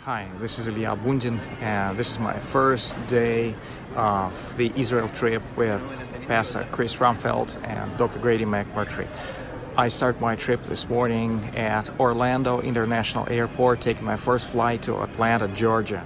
Hi, this is Ilya Bundin, and this is my first day of the Israel trip with Pastor Chris Rumfelt and Dr. Grady McMurtry. I start my trip this morning at Orlando International Airport, taking my first flight to Atlanta, Georgia.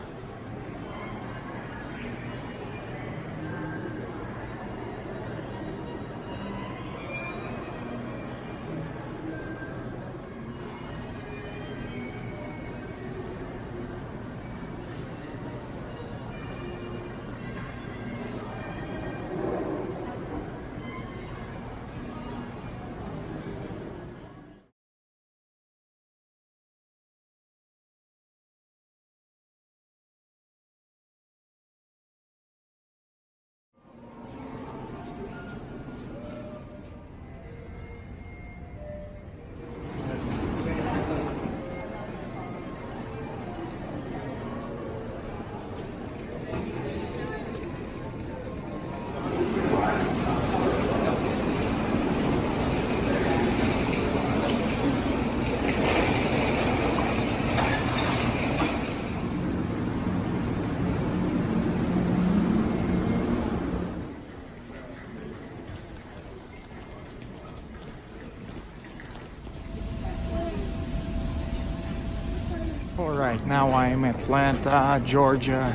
Alright, now I'm in Atlanta, Georgia.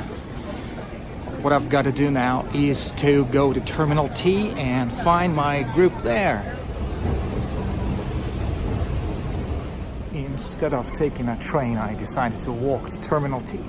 What I've got to do now is to go to Terminal T and find my group there. Instead of taking a train, I decided to walk to Terminal T.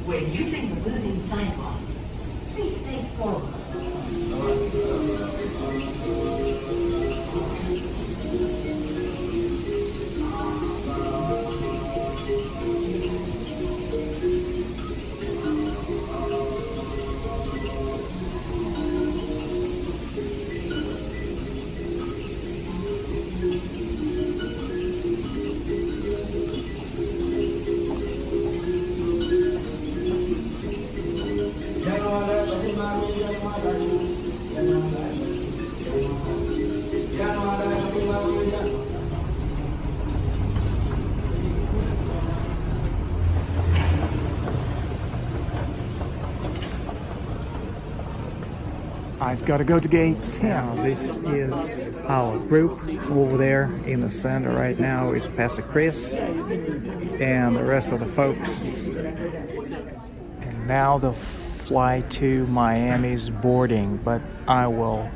When using the moving sidewalk, please face forward. I've got to go to gate 10. This is our group. Over there in the center right now is Pastor Chris and the rest of the folks. And now the flight to Miami is boarding, but I will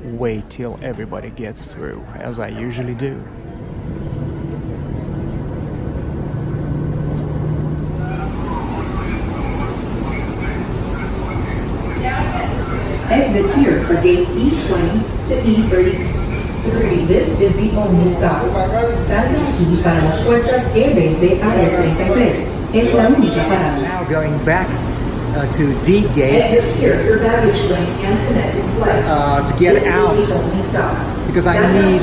wait till everybody gets through, as I usually do. Exit here for gates E20 to E33. This is the only stop. Salga aquí para las puertas E20 área 33. Es la única parada. Now going back to D gate. Exit here for baggage lane and connecting flight. To get this out, is the only stop. because I need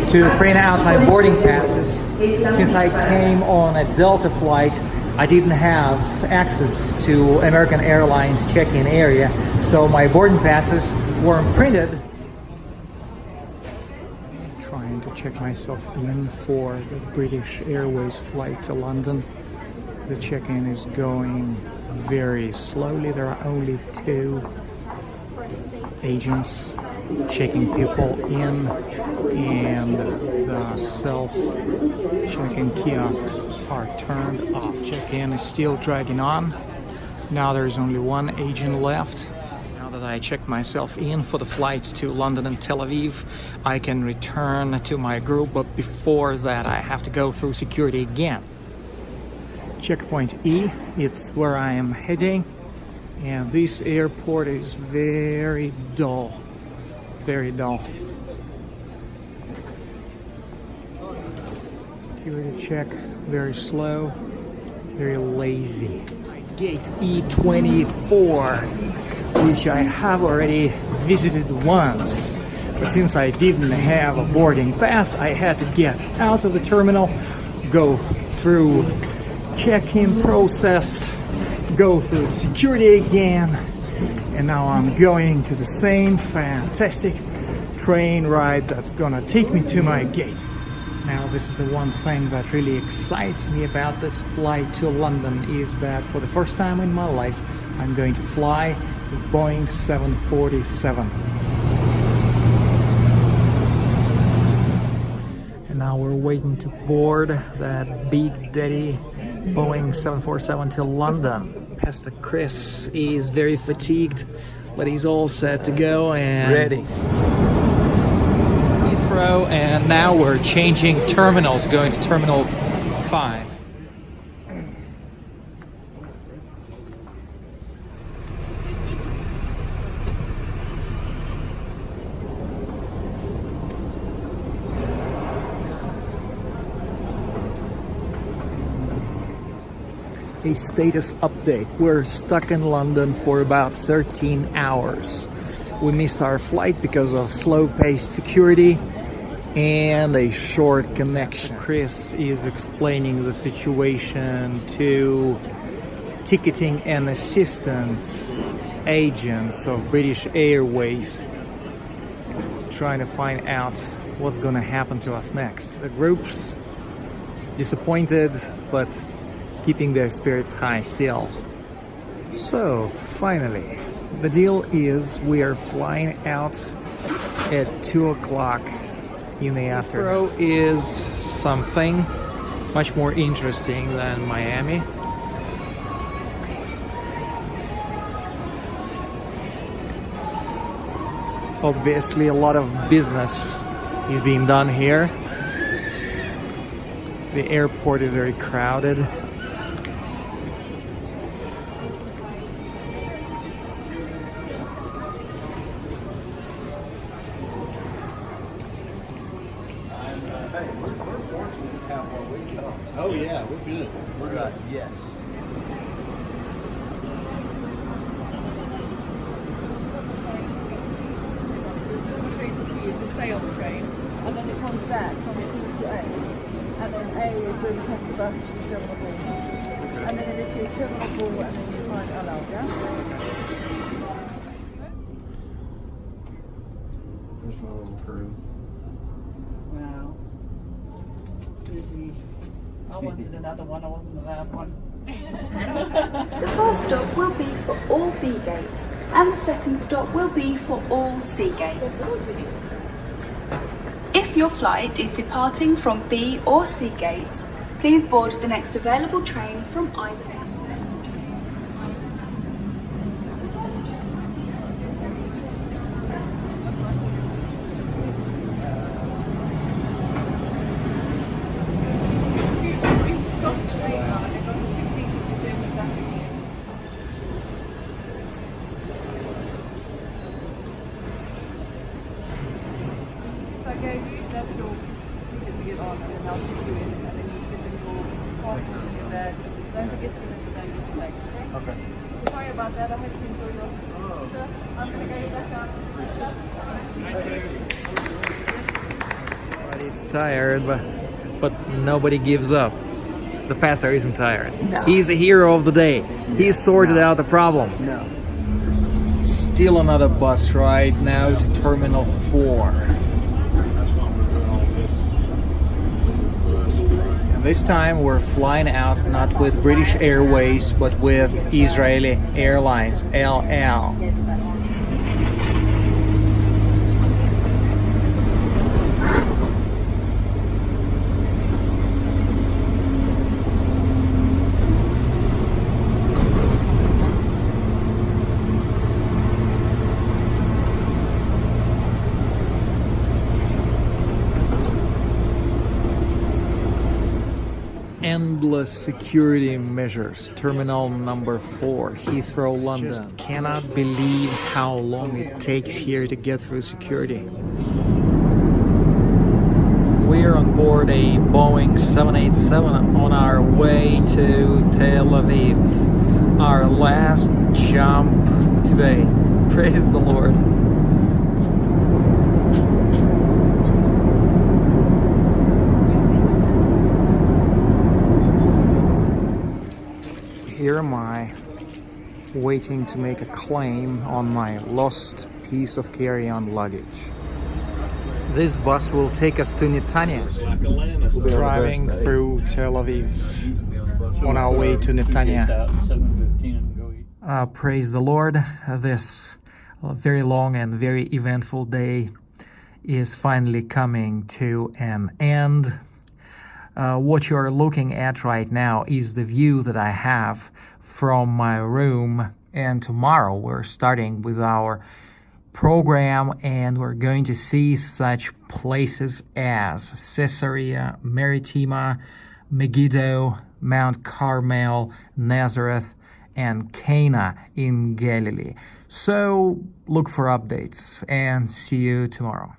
to print out my boarding passes. Since I came on a Delta flight, I didn't have access to American Airlines check-in area, so my boarding passes weren't printed. I'm trying to check myself in for the British Airways flight to London. The check-in is going very slowly. There are only 2 agents checking people in, and the self-check-in kiosks are turned off. Check-in is still dragging on. Now there's only 1 agent left. Now that I checked myself in for the flights to London and Tel Aviv, I can return to my group, but before that I have to go through security again. Checkpoint E, it's where I am heading, and this airport is very dull. Very dull. Security check, very slow, very lazy. Gate E24, which I have already visited once. But since I didn't have a boarding pass, I had to get out of the terminal, go through check-in process, go through the security again, and now I'm going to the same fantastic train ride that's gonna take me to my gate. Now, this is the one thing that really excites me about this flight to London, is that for the first time in my life, I'm going to fly the Boeing 747. And now we're waiting to board that Big Daddy Boeing 747 to London. Pastor Chris is very fatigued, but he's all set to go and ready. And now we're changing terminals, going to Terminal 5. A status update. We're stuck in London for about 13 hours. We missed our flight because of slow-paced security and a short connection. Chris is explaining the situation to ticketing and assistant agents of British Airways, trying to find out what's gonna happen to us next. The group's disappointed, but keeping their spirits high still. So finally, the deal is we are flying out at 2 o'clock in the afternoon. Heathrow is something much more interesting than Miami. Obviously, a lot of business is being done here. The airport is very crowded. Oh yeah, we're good. We're good. Yes. Train to C, you just stay on the train, and then it comes back from C to A, and then A is where you catch the bus to Terminal 4, and then it is Terminal 4, and then you find Alal, yeah? There's my little crew. Wow. Busy. I wanted another one, I wasn't allowed one. The first stop will be for all B gates, and the second stop will be for all C gates. If your flight is departing from B or C gates, please board the next available train from either end. That's your ticket to get on, and then I'll check you in, and then you give them your passport and your bag. Don't forget to give them the baggage tag, okay? Okay. So sorry about that, I hope you enjoy your trip. I'm going to go back out. He's tired, but nobody gives up. The pastor isn't tired. No. He's the hero of the day. He sorted out the problem. No. Still another bus ride now to Terminal 4. This time we're flying out not with British Airways but with Israeli Airlines, El Al. Endless security measures. Terminal number 4, Heathrow, London. Just cannot believe how long it takes here to get through security. We're on board a Boeing 787 on our way to Tel Aviv. our last jump today. Praise the Lord. Here am I, waiting to make a claim on my lost piece of carry-on luggage. This bus will take us to Netanya, Like Atlanta. driving through Tel Aviv on our way to Netanya. Praise the Lord. This very long and very eventful day is finally coming to an end. What you're looking at right now is the view that I have from my room, and tomorrow we're starting with our program and we're going to see such places as Caesarea Maritima, Megiddo, Mount Carmel, Nazareth, and Cana in Galilee. So look for updates and see you tomorrow.